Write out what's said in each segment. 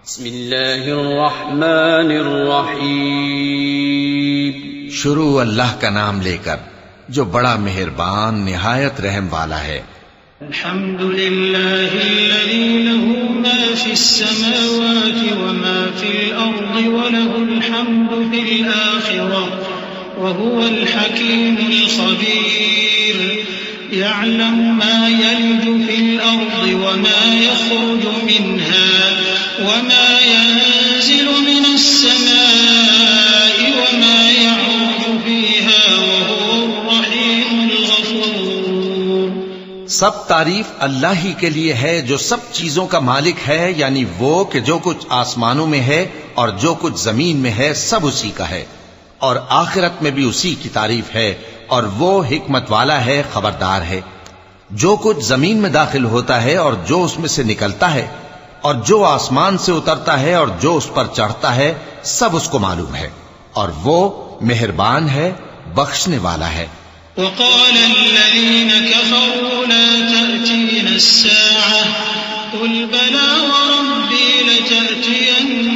بسم اللہ الرحمن الرحیم. شروع اللہ کا نام لے کر جو بڑا مہربان نہایت رحم والا ہے. الحمد للہ الذی له ما فی السماوات وما فی الارض وله الحمد فی الآخرة وهو الحکیم الخبیر. يعلم ما يلج في الأرض وما يخرج منها وما ينزل من السماء وما يعرج فيها وهو الرحيم الغفور. سب تعریف اللہ ہی کے لیے ہے جو سب چیزوں کا مالک ہے، یعنی وہ کہ جو کچھ آسمانوں میں ہے اور جو کچھ زمین میں ہے سب اسی کا ہے، اور آخرت میں بھی اسی کی تعریف ہے، اور وہ حکمت والا ہے، خبردار ہے. جو کچھ زمین میں داخل ہوتا ہے اور جو اس میں سے نکلتا ہے اور جو آسمان سے اترتا ہے اور جو اس پر چڑھتا ہے سب اس کو معلوم ہے، اور وہ مہربان ہے، بخشنے والا ہے. وقال الذين كفروا لا تأتينا الساعة قل بلى وربي لتأتينكم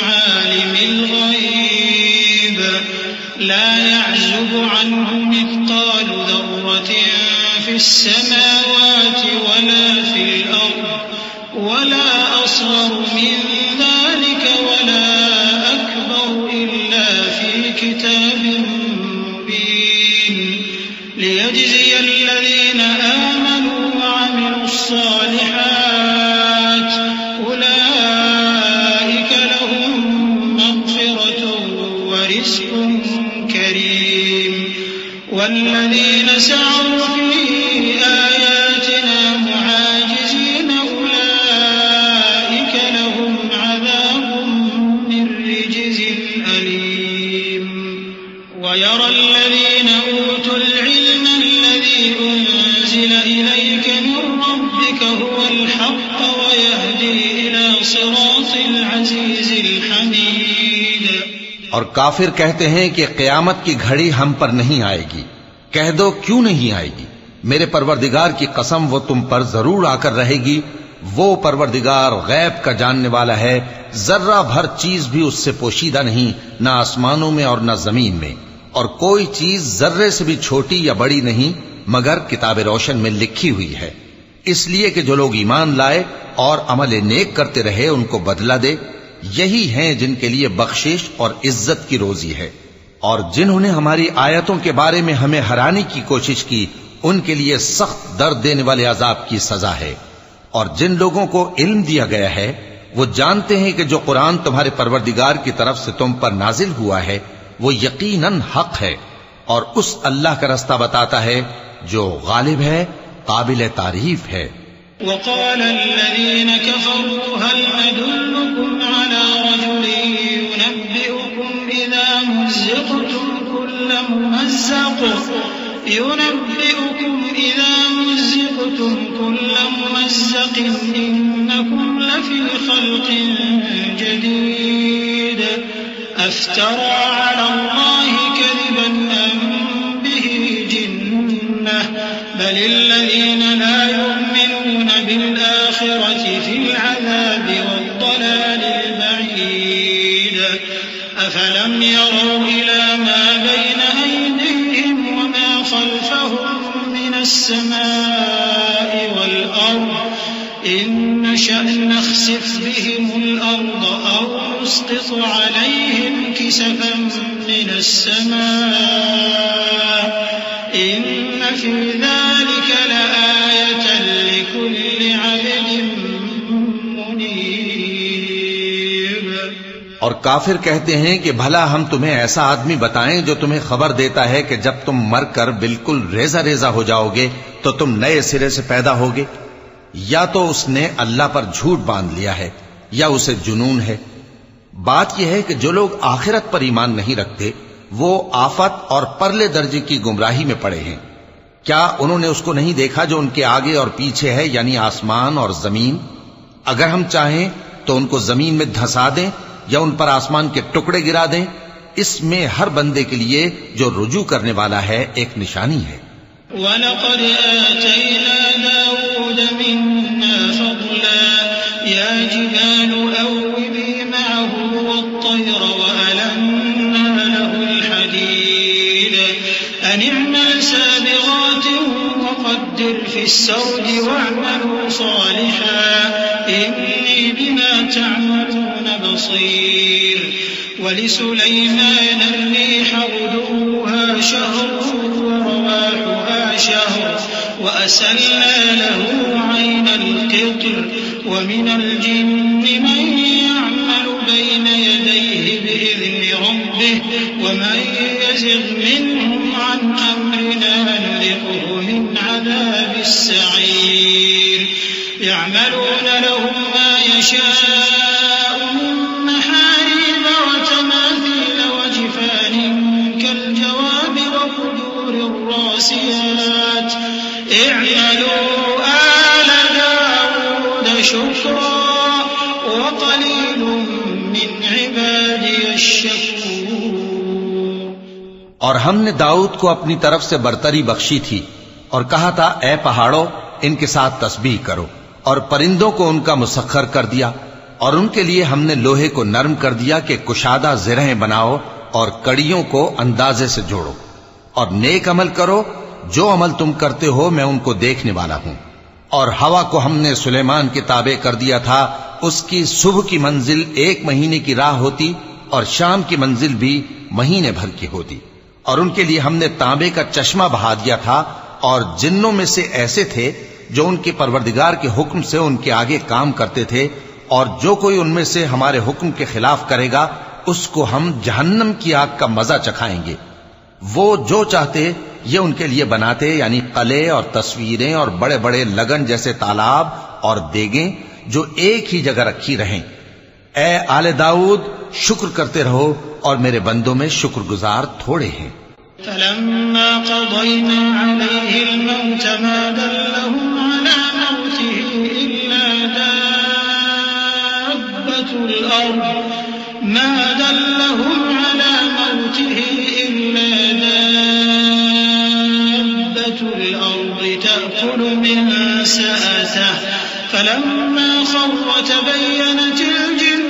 عالم الغيب لا يعزب عنه مثقال ذرة في السماوات ولا في الأرض ولا أصغر من ذلك ولا أكبر إلا في كتاب مبين ليجزي الذين آمنوا وعملوا الصالحات أولئك لهم مغفرة ورزق كريم. والذين سعوا في آياتنا معاجزين أولئك لهم عذاب من رجز أليم. ويرى الذين أوتوا العلم الذي أنزل إليك من ربك هو الحق ويهدي إلى صراط العزيز الحميد. اور کافر کہتے ہیں کہ قیامت کی گھڑی ہم پر نہیں آئے گی. کہہ دو کیوں نہیں آئے گی؟ میرے پروردگار کی قسم وہ تم پر ضرور آ کر رہے گی. وہ پروردگار غیب کا جاننے والا ہے، ذرہ بھر چیز بھی اس سے پوشیدہ نہیں، نہ آسمانوں میں اور نہ زمین میں، اور کوئی چیز ذرے سے بھی چھوٹی یا بڑی نہیں مگر کتاب روشن میں لکھی ہوئی ہے. اس لیے کہ جو لوگ ایمان لائے اور عمل نیک کرتے رہے ان کو بدلہ دے. یہی ہیں جن کے لیے بخشش اور عزت کی روزی ہے. اور جنہوں نے ہماری آیتوں کے بارے میں ہمیں ہرانے کی کوشش کی ان کے لیے سخت درد دینے والے عذاب کی سزا ہے. اور جن لوگوں کو علم دیا گیا ہے وہ جانتے ہیں کہ جو قرآن تمہارے پروردگار کی طرف سے تم پر نازل ہوا ہے وہ یقیناً حق ہے، اور اس اللہ کا رستہ بتاتا ہے جو غالب ہے، قابل تعریف ہے. وقال الذين كفروا هل أدلكم على رجل ينبئكم إذا مزقتم كل ممزق إنكم لفي خلق جديد أفترى على الله كذبا أم به جنة بل الذين لا يؤمنون بالآخرة في العذاب والضلال البعيد. أفلم يروا إلى ما بين أيديهم وما خلفهم من السماء والأرض إن نشأ نخسف بهم الأرض أو نسقط عليهم كسفا من السماء إن في ذلك لآية لكل عبد منيب. اور کافر کہتے ہیں کہ بھلا ہم تمہیں ایسا آدمی بتائیں جو تمہیں خبر دیتا ہے کہ جب تم مر کر بالکل ریزہ ریزہ ہو جاؤ گے تو تم نئے سرے سے پیدا ہوگے؟ یا تو اس نے اللہ پر جھوٹ باندھ لیا ہے یا اسے جنون ہے. بات یہ ہے کہ جو لوگ آخرت پر ایمان نہیں رکھتے وہ آفت اور پرلے درجے کی گمراہی میں پڑے ہیں. کیا انہوں نے اس کو نہیں دیکھا جو ان کے آگے اور پیچھے ہے، یعنی آسمان اور زمین؟ اگر ہم چاہیں تو ان کو زمین میں دھسا دیں یا ان پر آسمان کے ٹکڑے گرا دیں. اس میں ہر بندے کے لیے جو رجوع کرنے والا ہے ایک نشانی ہے. وَلَقَدْ آتَيْنَا دَاوُودَ مِنَّا فَضْلًا يا جبال أوبي معه والطير وألنا له الحديد أن اعمل سابغات وقدر في السرد واعملوا صالحا إني بما تعملون بصير ولسليمان الريح غدوها شهر ورواحها شهر وأسلنا له عين القطر ومن الجن من يعمل بين يديه بإذن ربه ومن يزغ منهم عن أمرنا نذقه من عذاب السعير يعملون لهم ما يشاء من محاريب وتماثيل وجفان كالجواب وقدور الراسيات اعملوا آل داود شكرا وقليل من عبادي الشكور. اور ہم نے داؤد کو اپنی طرف سے برتری بخشی تھی اور کہا تھا اے پہاڑوں ان کے ساتھ تسبیح کرو، اور پرندوں کو ان کا مسخر کر دیا، اور ان کے لیے ہم نے لوہے کو نرم کر دیا کہ کشادہ زرہیں بناؤ اور کڑیوں کو اندازے سے جوڑو، اور نیک عمل کرو، جو عمل تم کرتے ہو میں ان کو دیکھنے والا ہوں. اور ہوا کو ہم نے سلیمان کے تابع کر دیا تھا، اس کی صبح کی منزل 1 مہینے کی راہ ہوتی اور شام کی منزل بھی مہینے بھر کی ہوتی. اور ان کے لیے ہم نے تانبے کا چشمہ بہا دیا تھا، اور جنوں میں سے ایسے تھے جو ان کے پروردگار کے حکم سے ان کے آگے کام کرتے تھے، اور جو کوئی ان میں سے ہمارے حکم کے خلاف کرے گا اس کو ہم جہنم کی آگ کا مزہ چکھائیں گے. وہ جو چاہتے یہ ان کے لیے بناتے، یعنی قلعے اور تصویریں اور بڑے بڑے لگن جیسے تالاب اور دیگیں جو ایک ہی جگہ رکھی رہیں. اے آل داؤد شکر کرتے رہو، اور میرے بندوں میں شکر گزار تھوڑے ہیں. فلما قضينا عليه الموت ما دلهم على موته إلا دابة الأرض تأكل من سأته فلما خر تبينت الجن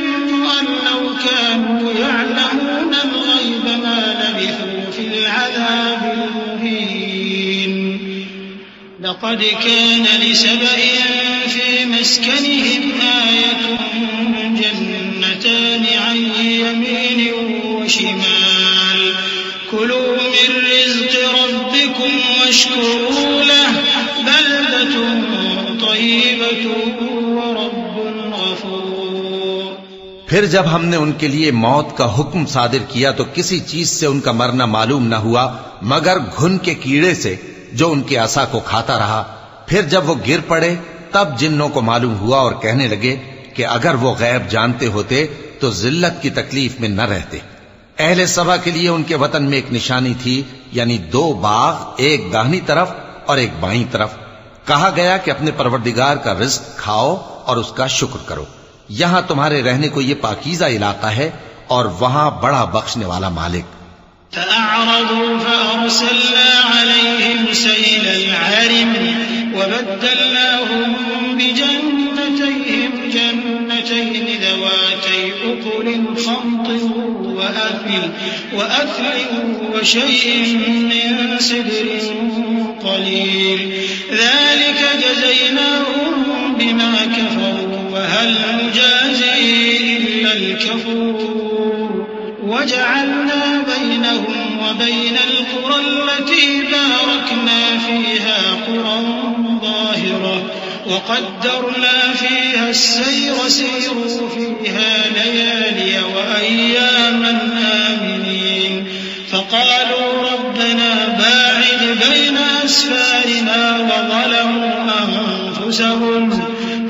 أن لو كانوا يعلمون الغيب ما لبثوا في العذاب المهين. لقد كان لسبإ في مسكنهم آية جنتان عن يمين وشمال كلوا من رزق ربكم واشكروا له بلدة طيبة ورب غفور. پھر جب ہم نے ان کے لیے موت کا حکم صادر کیا تو کسی چیز سے ان کا مرنا معلوم نہ ہوا مگر گھن کے کیڑے سے جو ان کے عصا کو کھاتا رہا. پھر جب وہ گر پڑے تب جنوں کو معلوم ہوا اور کہنے لگے کہ اگر وہ غیب جانتے ہوتے تو ذلت کی تکلیف میں نہ رہتے. اہل سبا کے لیے ان کے وطن میں ایک نشانی تھی، یعنی 2 باغ، ایک داہنی طرف اور ایک بائیں طرف. کہا گیا کہ اپنے پروردگار کا رزق کھاؤ اور اس کا شکر کرو. یہاں تمہارے رہنے کو یہ پاکیزہ علاقہ ہے اور وہاں بڑا بخشنے والا مالک. فأعرضوا فأرسلنا عليهم سيل العرم وبدلناهم بجنتين ذواتي أكل خمط وأثل وشيء من سدر قليل ذلك جزيناهم بما كفروا وهل نجازي إلا الكفور. وجعلنا بينهم وبين القرى التي باركنا فيها قرى ظاهرة وقدرنا فيها السير سيروا فيها ليالي وأياما آمنين. فقالوا ربنا باعد بين أسفارنا وظلموا أنفسهم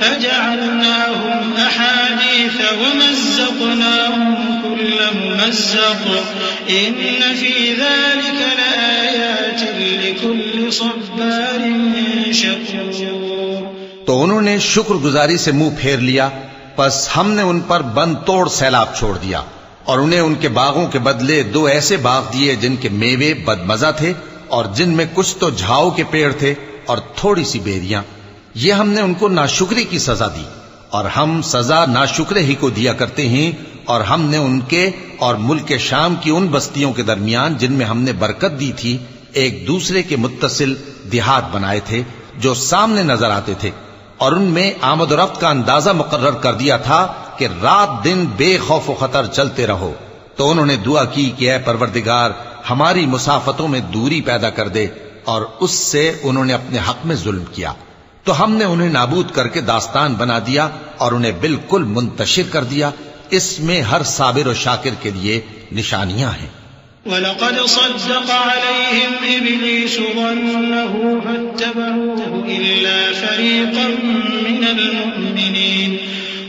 فجعلناهم أحاديث ومزقناهم كل ممزق إن في ذلك لآيات لكل صبار شكور. تو انہوں نے شکر گزاری سے منہ پھیر لیا، پس ہم نے ان پر بند توڑ سیلاب چھوڑ دیا، اور انہیں ان کے باغوں کے بدلے 2 ایسے باغ دیے جن کے میوے بدمزہ تھے اور جن میں کچھ تو جھاؤ کے پیڑ تھے اور تھوڑی سی بیریاں. یہ ہم نے ان کو ناشکری کی سزا دی، اور ہم سزا ناشکرے ہی کو دیا کرتے ہیں، اور ہم نے ان کے اور ملک شام کی ان بستیوں کے درمیان جن میں ہم نے برکت دی تھی ایک دوسرے کے متصل دیہات بنائے تھے جو سامنے نظر آتے تھے، اور ان میں آمد و رفت کا اندازہ مقرر کر دیا تھا کہ رات دن بے خوف و خطر چلتے رہو۔ تو انہوں نے دعا کی کہ اے پروردگار ہماری مسافتوں میں دوری پیدا کر دے، اور اس سے انہوں نے اپنے حق میں ظلم کیا، تو ہم نے انہیں نابود کر کے داستان بنا دیا اور انہیں بالکل منتشر کر دیا۔ اس میں ہر صابر و شاکر کے لیے نشانیاں ہیں۔ وَلَقَدْ صَدَّقَ عَلَيْهِمْ إِبْلِيسُ ظَنَّهُ فَاتَّبَعُوهُ إِلَّا فَرِيقًا مِّنَ الْمُؤْمِنِينَ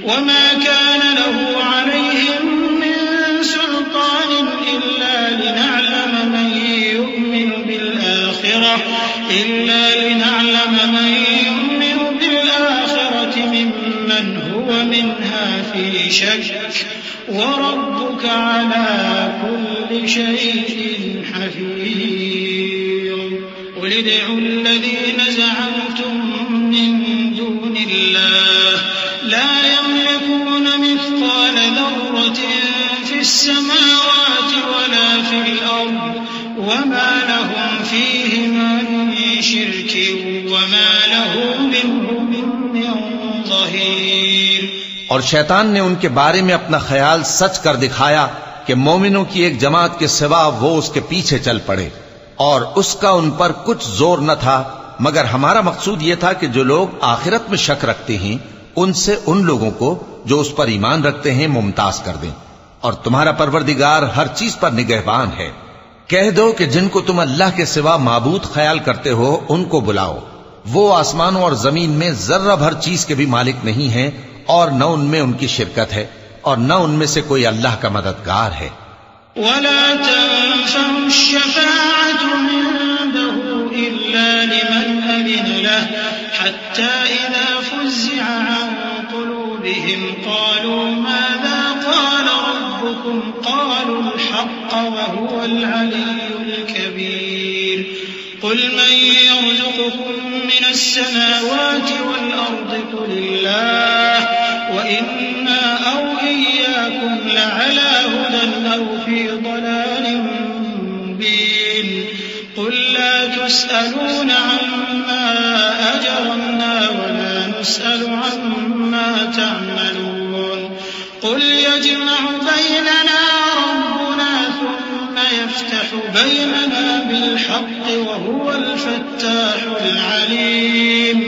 وَمَا كَانَ لَهُ عَلَيْهِمْ مِّن سُلْطَانٍ إِلَّا لِنَعْلَمَ مَن يُؤْمِنُ بِالْآخِرَةِ مِمَّنْ هُوَ مِنْهَا فِي شَكٍّ وَرَبُّكَ عَلَى كُلِّ شَيْءٍ حَفِيظٌ قُلِ ادْعُوا الَّذِينَ زَعَمْتُم مِّن دُونِ اللَّهِ لَا يَمْلِكُونَ مِثْقَالَ ذَرَّةٍ فِي السَّمَاوَاتِ وَلَا فِي الْأَرْضِ وَمَا لَهُمْ فِيهِمَا مِن شِرْكٍ وَمَا لَهُ مِنْهُم مِّن ظَهِيرٍ۔ اور شیطان نے ان کے بارے میں اپنا خیال سچ کر دکھایا کہ مومنوں کی ایک جماعت کے سوا وہ اس کے پیچھے چل پڑے، اور اس کا ان پر کچھ زور نہ تھا، مگر ہمارا مقصود یہ تھا کہ جو لوگ آخرت میں شک رکھتے ہیں ان سے ان لوگوں کو جو اس پر ایمان رکھتے ہیں ممتاز کر دیں، اور تمہارا پروردگار ہر چیز پر نگہبان ہے۔ کہہ دو کہ جن کو تم اللہ کے سوا معبود خیال کرتے ہو ان کو بلاؤ، وہ آسمانوں اور زمین میں ذرہ بھر چیز کے بھی مالک نہیں ہیں، اور نہ ان میں ان کی شرکت ہے، اور نہ ان میں سے کوئی اللہ کا مددگار ہے۔ وَلَا تَنفَعُ الشَّفَاعَةُ عِندَهُ إِلَّا لِمَنْ أَذِنَ لَهُ حَتَّى إِذَا فُزِّعَ عَن قُلُوبِهِمْ قَالُوا مَاذَا قَالَ رَبُّكُمْ قَالُوا الْحَقَّ وَهُوَ الْعَلِيُّ الْكَبِيرُ قُلْ مَن يَرْزُقُكُم مِّنَ السَّمَاوَاتِ وَالْأَرْضِ قُلِ اللَّهُ وَإِنَّا أَوْ إِيَّاكُمْ لَعَلَىٰ هُدًى أَوْ فِي ضَلَالٍ مُّبِينٍ قُل لَّا تُسْأَلُونَ عَمَّا أَجْرَمْنَا وَلَا نُسْأَلُ عَمَّا تَعْمَلُونَ قُلْ يَجْمَعُ بَيْنَنَا رَبُّنَا ثُمَّ يَفْتَحُ بَيْنَنَا بِالْحَقِّ وَهُوَ الْفَتَّاحُ الْعَلِيمُ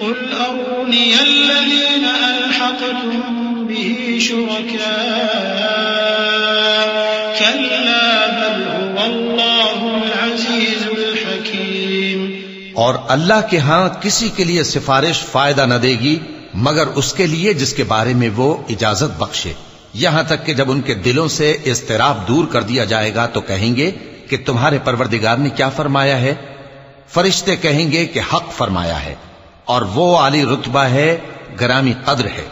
قُلْ أَرُونِيَ الَّذِينَ أَلْحَقْتُم بِهِ شُرَكَاءَ كَلَّا بَلْ هُوَ اللَّهُ الْعَزِيزُ الْحَكِيمُ۔ اور اللہ کے ہاں کسی کے لیے سفارش فائدہ نہ دے گی مگر اس کے لیے جس کے بارے میں وہ اجازت بخشے، یہاں تک کہ جب ان کے دلوں سے اضطراب دور کر دیا جائے گا تو کہیں گے کہ تمہارے پروردگار نے کیا فرمایا ہے؟ فرشتے کہیں گے کہ حق فرمایا ہے، اور وہ عالی رتبہ ہے، گرامی قدر ہے۔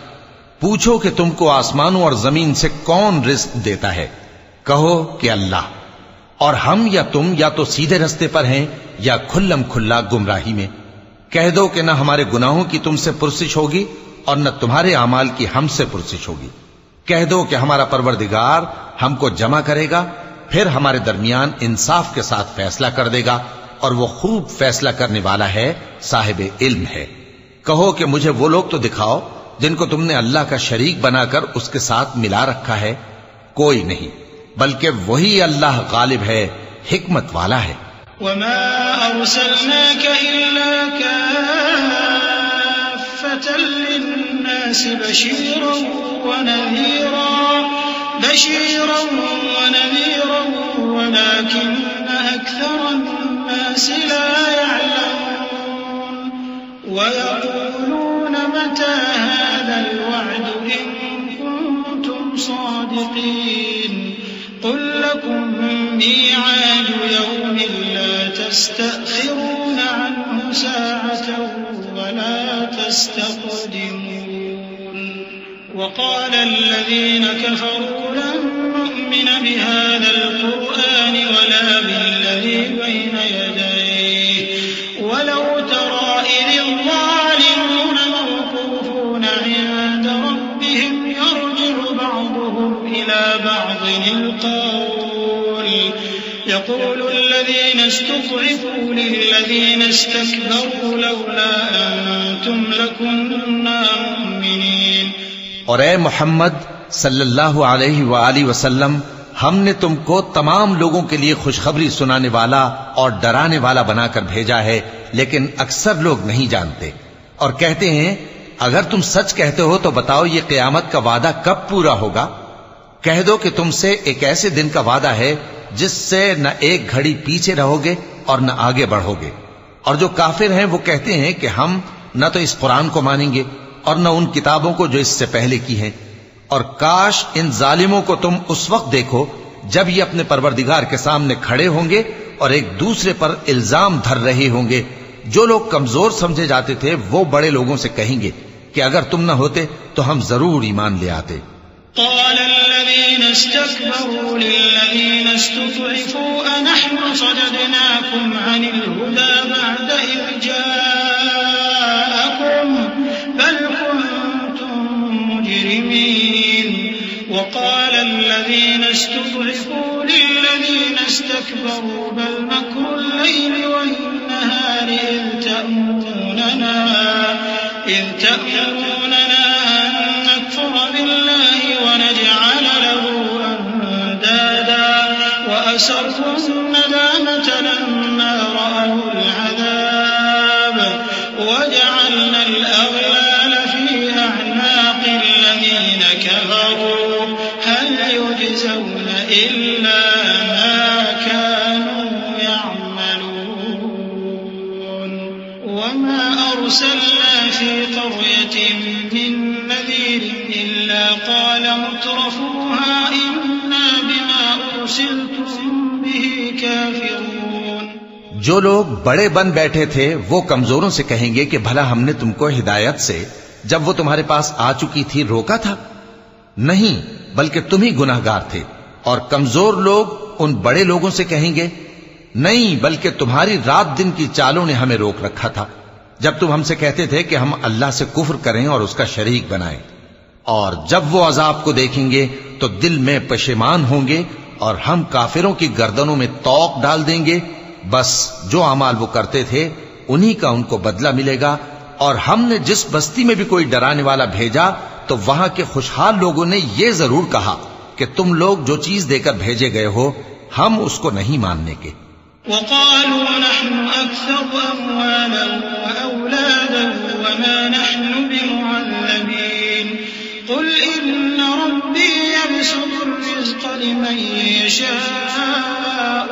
پوچھو کہ تم کو آسمانوں اور زمین سے کون رزق دیتا ہے؟ کہو کہ اللہ، اور ہم یا تم یا تو سیدھے رستے پر ہیں یا کھلم کھلا گمراہی میں۔ کہہ دو کہ نہ ہمارے گناہوں کی تم سے پرسش ہوگی اور نہ تمہارے اعمال کی ہم سے پرسش ہوگی۔ کہہ دو کہ ہمارا پروردگار ہم کو جمع کرے گا، پھر ہمارے درمیان انصاف کے ساتھ فیصلہ کر دے گا، اور وہ خوب فیصلہ کرنے والا ہے، صاحب علم ہے۔ کہو کہ مجھے وہ لوگ تو دکھاؤ جن کو تم نے اللہ کا شریک بنا کر اس کے ساتھ ملا رکھا ہے۔ کوئی نہیں، بلکہ وہی اللہ غالب ہے، حکمت والا ہے۔ وَمَا أَرْسَلْنَاكَ إِلَّا كَافَّةً لِّلنَّاسِ بَشِيرًا وَنَذِيرًا وَلَٰكِنَّ أَكْثَرَ النَّاسِ لَا يَعْلَمُونَ وَيَقُولُونَ مَتَىٰ هَٰذَا الْوَعْدُ إِن كُنتُمْ صَادِقِينَ قُل لَّكُم مِّيعَادُ يَوْمٍ لَّا تَسْتَأْخِرُونَ عَنْهُ سَاعَةً وَلَا تَسْتَقْدِمُونَ وَقَالَ الَّذِينَ كَفَرُوا لَن نُّؤْمِنَ بِهَٰذَا الْقُرْآنِ وَلَا بِالَّذِي بَيْنَ يَدَيْهِ وَلَوْ تَرَىٰ إِذِ الظَّالِمُونَ مَوْقُوفُونَ عِندَ إلى بعض القول يقول الذين استضعفوا للذين استكبروا لولا أنتم لكنا مؤمنين. اور اے محمد صلی اللہ علیہ وآلہ وسلم، ہم نے تم کو تمام لوگوں کے لیے خوشخبری سنانے والا اور ڈرانے والا بنا کر بھیجا ہے، لیکن اکثر لوگ نہیں جانتے اور کہتے ہیں اگر تم سچ کہتے ہو تو بتاؤ یہ قیامت کا وعدہ کب پورا ہوگا؟ کہہ دو کہ تم سے ایک ایسے دن کا وعدہ ہے جس سے نہ ایک گھڑی پیچھے رہو گے اور نہ آگے بڑھو گے. اور جو کافر ہیں وہ کہتے ہیں کہ ہم نہ تو اس قرآن کو مانیں گے اور نہ ان کتابوں کو جو اس سے پہلے کی ہیں. اور کاش ان ظالموں کو تم اس وقت دیکھو جب یہ اپنے پروردگار کے سامنے کھڑے ہوں گے اور ایک دوسرے پر الزام دھر رہے ہوں گے. جو لوگ کمزور سمجھے جاتے تھے وہ بڑے لوگوں سے کہیں گے کہ اگر تم نہ ہوتے تو ہم ضرور ایمان لے آتے. قال الذين استكبروا للذين استضعفوا أنحن صددناكم عن الهدى بعد إذ جاءكم بل كنتم مجرمين. وقال الذين استضعفوا للذين استكبروا بل مكر الليل والنهار إذ تأمروننا أن نكفر بالله ونجعل له أندادا وأسروا الندامة لما رأوا العذاب وجعلنا الأغلال في أعناق الذين كفروا هل يجزون إلا ما كانوا يعملون. وما أرسلنا في قرية من نذير إلا قال مترفوها إنا بما أرسلتم به كافرون. جو لوگ بڑے بن بیٹھے تھے وہ کمزوروں سے کہیں گے کہ بھلا ہم نے تم کو ہدایت سے جب وہ تمہارے پاس آ چکی تھی روکا تھا؟ نہیں، بلکہ تم ہی گناہگار تھے. اور کمزور لوگ ان بڑے لوگوں سے کہیں گے نہیں، بلکہ تمہاری رات دن کی چالوں نے ہمیں روک رکھا تھا جب تم ہم سے کہتے تھے کہ ہم اللہ سے کفر کریں اور اس کا شریک بنائیں. اور جب وہ عذاب کو دیکھیں گے تو دل میں پشیمان ہوں گے اور ہم کافروں کی گردنوں میں طوق ڈال دیں گے. بس جو اعمال وہ کرتے تھے انہی کا ان کو بدلہ ملے گا. اور ہم نے جس بستی میں بھی کوئی ڈرانے والا بھیجا تو وہاں کے خوشحال لوگوں نے یہ ضرور کہا کہ تم لوگ جو چیز دے کر بھیجے گئے ہو ہم اس کو نہیں ماننے کے. وقالوا نحن أكثر أموالا وأولادا وما نحن بمعذبين. قل إن ربي يبسط الرزق لمن يشاء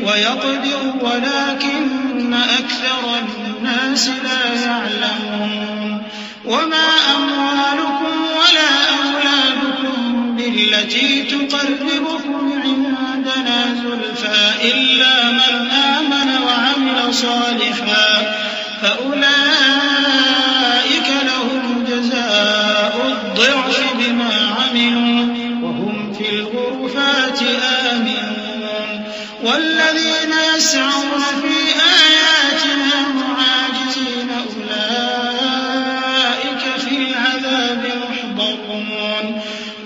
ويقدر ولكن أكثر الناس لا يعلمون. وما أموالكم ولا أولادكم بالتي تقربكم عندنا زلفى إلا من آمن وعمل صالحا فأولئك لهم جزاء الضعف بما عملوا وهم في الغرفات آمنون. والذين يسعون في آياتنا معاجزين أولئك في العذاب محضرون.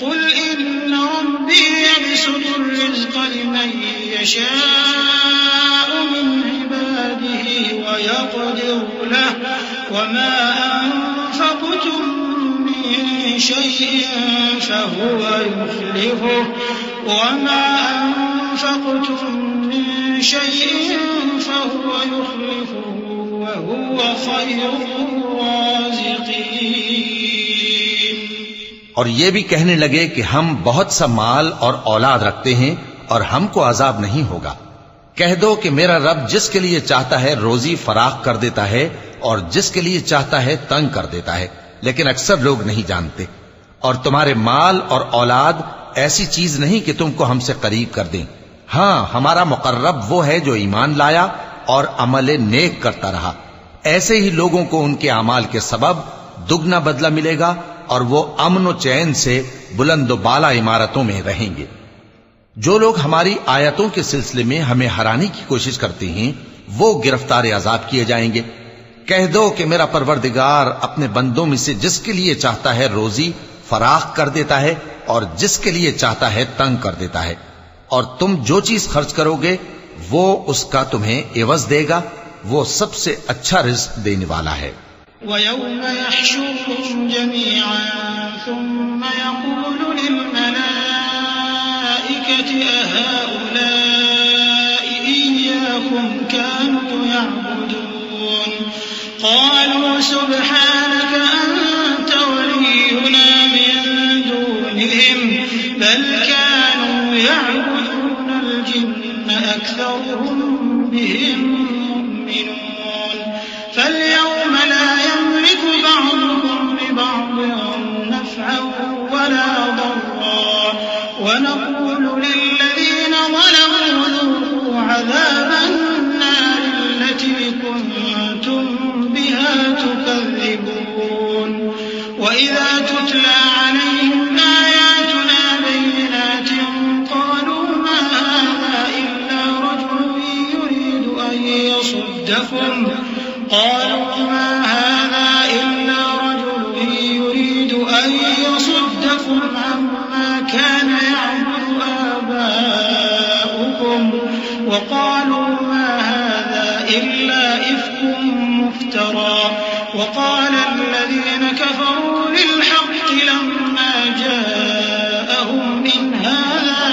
قل إن ربي يبسط الرزق لمن يشاء من عباده ويقدر له وما أنفقتم من شيء فهو يخلفه وهو خير الرازقين. اور یہ بھی کہنے لگے کہ ہم بہت سا مال اور اولاد رکھتے ہیں اور ہم کو عذاب نہیں ہوگا. کہہ دو کہ میرا رب جس کے لیے چاہتا ہے روزی فراخ کر دیتا ہے اور جس کے لیے چاہتا ہے تنگ کر دیتا ہے، لیکن اکثر لوگ نہیں جانتے. اور تمہارے مال اور اولاد ایسی چیز نہیں کہ تم کو ہم سے قریب کر دیں. ہاں، ہمارا مقرب وہ ہے جو ایمان لایا اور عمل نیک کرتا رہا. ایسے ہی لوگوں کو ان کے اعمال کے سبب دگنا بدلہ ملے گا اور وہ امن و چین سے بلند و بالا عمارتوں میں رہیں گے. جو لوگ ہماری آیتوں کے سلسلے میں ہمیں ہرانے کی کوشش کرتے ہیں وہ گرفتار عذاب کیے جائیں گے. کہہ دو کہ میرا پروردگار اپنے بندوں میں سے جس کے لیے چاہتا ہے روزی فراخ کر دیتا ہے اور جس کے لیے چاہتا ہے تنگ کر دیتا ہے، اور تم جو چیز خرچ کرو گے وہ اس کا تمہیں عوض دے گا، وہ سب سے اچھا رزق دینے والا ہے۔ وَيَوْمَ يَحْشُرُهُمْ جَمِيعًا ثُمَّ يَقُولُ لِلْمَلَائِكَةِ أَهَؤُلَاءِ إِيَّاكُمْ كَانُوا يَعْبُدُونَ قَالُوا سُبْحَانَكَ أَنْتَ وَلِيُّنَا مِنْ دُونِهِمْ بَلْ كَانُوا يَعْبُدُونَ الْجِنَّ أَكْثَرُهُمْ بِهِمْ مُؤْمِنُونَ فَالْيَوْمَ لَا يَمْلِكُ بَعْضُكُمْ لِبَعْضٍ نَفْعًا وَلَا ضَرًّا وَنَقُولُ لِلَّذِينَ ظَلَمُوا ذُوقُوا عَذَابَ النَّارِ الَّتِي كُنتُمْ بِهَا تُكَذِّبُونَ وَإِذَا تُتْلَى عَلَيْهِمْ آيَاتُنَا بَيِّنَاتٍ قَالُوا مَا هَذَا إِلَّا رَجُلٌ يُرِيدُ أَن يَصُدَّكُمْ عَمَّا كَانَ يَعْبُدُ آبَاؤُكُمْ وَقَالُوا مَا هَذَا إِلَّا إِفْكٌ مُفْتَرًى وَقَالَ الَّذِينَ كَفَرُوا لِلْحَقِّ لَمَّا جَاءَهُمْ إِنْ هَذَا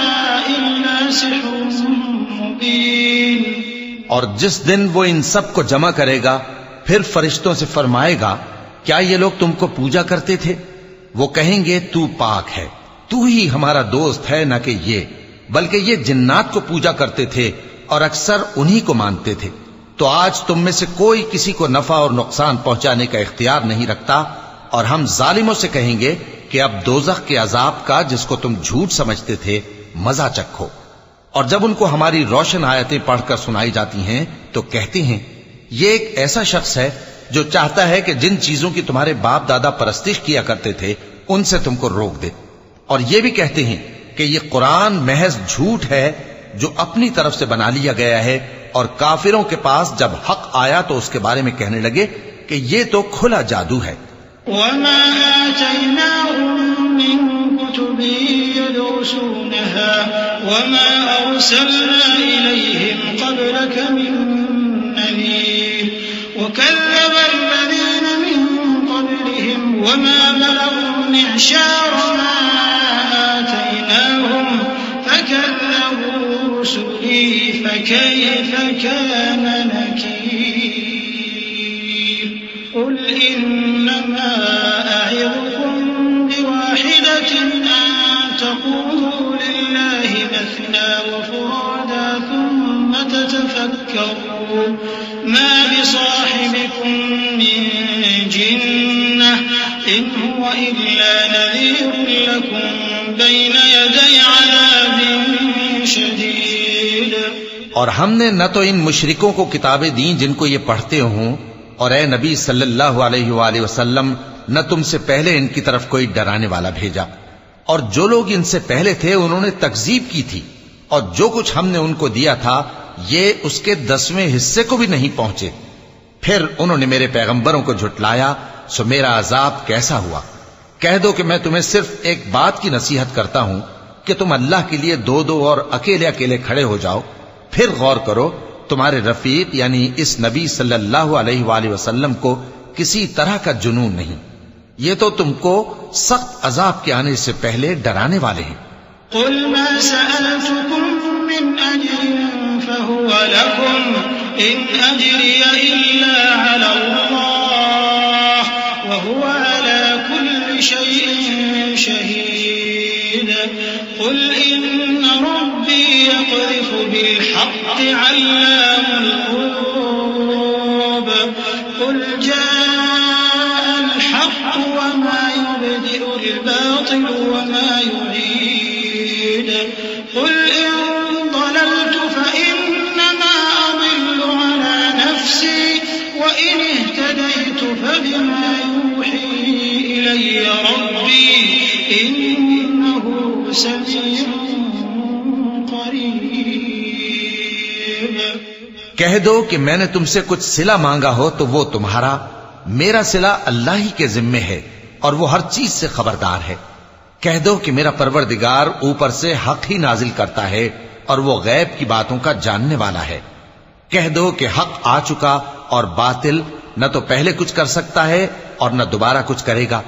إِلَّا سِحْرٌ مُبِينٌ۔ اور جس دن وہ ان سب کو جمع کرے گا پھر فرشتوں سے فرمائے گا کیا یہ لوگ تم کو پوجا کرتے تھے؟ وہ کہیں گے تو پاک ہے، تو ہی ہمارا دوست ہے، نہ کہ یہ، بلکہ یہ جنات کو پوجا کرتے تھے اور اکثر انہی کو مانتے تھے۔ تو آج تم میں سے کوئی کسی کو نفع اور نقصان پہنچانے کا اختیار نہیں رکھتا، اور ہم ظالموں سے کہیں گے کہ اب دوزخ کے عذاب کا جس کو تم جھوٹ سمجھتے تھے مزہ چکھو۔ اور جب ان کو ہماری روشن آیتیں پڑھ کر سنائی جاتی ہیں تو کہتے ہیں یہ ایک ایسا شخص ہے جو چاہتا ہے کہ جن چیزوں کی تمہارے باپ دادا پرستش کیا کرتے تھے ان سے تم کو روک دے، اور یہ بھی کہتے ہیں کہ یہ قرآن محض جھوٹ ہے جو اپنی طرف سے بنا لیا گیا ہے، اور کافروں کے پاس جب حق آیا تو اس کے بارے میں کہنے لگے کہ یہ تو کھلا جادو ہے۔ وَمَا آتَيْنَاهُم مِّن كُتُبٍ يَدْرُسُونَهَا وَمَا أَرْسَلْنَا إِلَيْهِمْ قَبْلَكَ مِن نَّذِيرٍ وَكَذَّبَ الَّذِينَ مِن قَبْلِهِمْ وَمَا بَلَغُوا مِعْشَارَ مَا آتَيْنَاهُمْ فَكَذَّبُوا رُسُلِي فَكَيْفَ كَانَ نَكِيرِ قُلْ إِنَّمَا أَعِظُكُم بِوَاحِدَةٍ أَن تَقُومُوا لِلَّهِ مَثْنَىٰ وَفُرَادَىٰ ثُمَّ تَتَفَكَّرُوا مَا بِصَاحِبِكُم مِّن جِنَّةٍ إِنْ هُوَ إِلَّا نَذِيرٌ لَّكُم بَيْنَ يَدَيْ عَذَابٍ شَدِيدٍ۔ اور ہم نے نہ تو ان مشرکوں کو کتابیں دیں جن کو یہ پڑھتے ہوں، اور اے نبی صلی اللہ علیہ وآلہ وسلم نہ تم سے پہلے ان کی طرف کوئی ڈرانے والا بھیجا، اور جو لوگ ان سے پہلے تھے انہوں نے تکذیب کی تھی، اور جو کچھ ہم نے ان کو دیا تھا یہ اس کے 10ویں حصے کو بھی نہیں پہنچے۔ پھر انہوں نے میرے پیغمبروں کو جھٹلایا، سو میرا عذاب کیسا ہوا۔ کہہ دو کہ میں تمہیں صرف ایک بات کی نصیحت کرتا ہوں کہ تم اللہ کے لیے دو دو اور اکیلے اکیلے کھڑے ہو جاؤ، پھر غور کرو تمہارے رفیق یعنی اس نبی صلی اللہ علیہ وآلہ وسلم کو کسی طرح کا جنون نہیں، یہ تو تم کو سخت عذاب کے آنے سے پہلے ڈرانے والے ہیں۔ قُلْ مَا سَأَلْتُكُم مِّنْ أَجْرٍ فَهُوَ لَكُمْ إِنْ أَجْرِيَ إِلَّا عَلَى اللَّهِ وَهُوَ عَلَى كُلِّ شَيْءٍ شَهِيدٌ قُلْ إِنَّ رَبِّي يَقْذِفُ بِالْحَقِّ عَلَّامُ الْغُيُوبِ قُلْ جَاءَ الْحَقُّ وَمَا يُبْدِئُ الْبَاطِلُ وَمَا يُعِيدُ قُلْ إِن ضَلَلْتُ فَإِنَّمَا أَضِلُّ عَلَى نَفْسِي وَإِنِ اهْتَدَيْتُ فَبِمَا يُوحِي إِلَيَّ رَبِّي إِنَّهُ سَمِيعٌ قَرِيبٌ۔ کہہ دو کہ میں نے تم سے کچھ صلہ مانگا ہو تو وہ تمہارا، میرا صلہ اللہ ہی کے ذمے ہے اور وہ ہر چیز سے خبردار ہے۔ کہہ دو کہ میرا پروردگار اوپر سے حق ہی نازل کرتا ہے اور وہ غیب کی باتوں کا جاننے والا ہے۔ کہہ دو کہ حق آ چکا اور باطل نہ تو پہلے کچھ کر سکتا ہے اور نہ دوبارہ کچھ کرے گا۔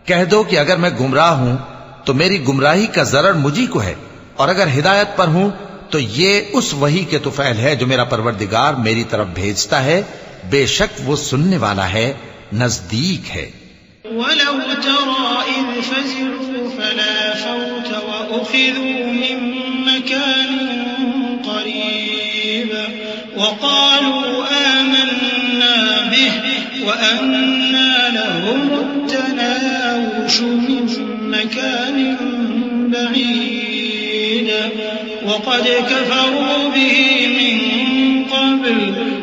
کہہ دو کہ اگر میں گمراہ ہوں تو میری گمراہی کا ضرر مجھی کو ہے، اور اگر ہدایت پر ہوں تو یہ اس وحی کے طفیل ہے جو میرا پروردگار میری طرف بھیجتا ہے، بے شک وہ سننے والا ہے، نزدیک ہے۔ وَلَوْ تَرَىٰ إِذْ فَزِعُوا فَلَا فَوْتَ وَأُخِذُوا مِن مَّكَانٍ قَرِيبٍ وَقَالُوا آمَنَّا بِهِ وَأَنَّىٰ لَهُمُ التَّنَاوُشُ مِن مَّكَانٍ بَعِيدٍ وَقَدْ كَفَرُوا بِهِ مِن قَبْلُ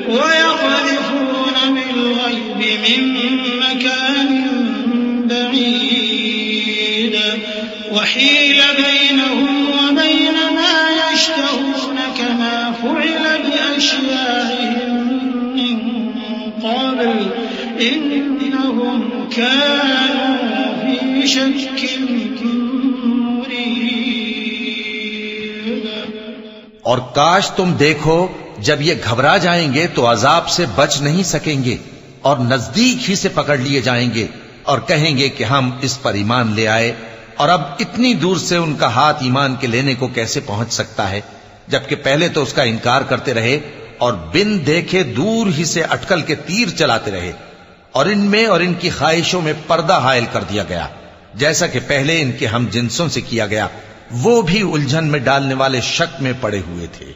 وَيَقْذِفُونَ بِالْغَيْبِ مِن مَّكَانٍ بعيد وحيل بينهم وبين ما يشتهون كما فعل بأشياعهم من قبل إنهم كانوا في شك مريب۔ اور کاش تم دیکھو جب یہ گھبرا جائیں گے تو عذاب سے بچ نہیں سکیں گے اور نزدیک ہی سے پکڑ لیے جائیں گے اور کہیں گے کہ ہم اس پر ایمان لے آئے، اور اب اتنی دور سے ان کا ہاتھ ایمان کے لینے کو کیسے پہنچ سکتا ہے، جبکہ پہلے تو اس کا انکار کرتے رہے اور بن دیکھے دور ہی سے اٹکل کے تیر چلاتے رہے، اور ان میں اور ان کی خواہشوں میں پردہ حائل کر دیا گیا، جیسا کہ پہلے ان کے ہم جنسوں سے کیا گیا، وہ بھی الجھن میں ڈالنے والے شک میں پڑے ہوئے تھے۔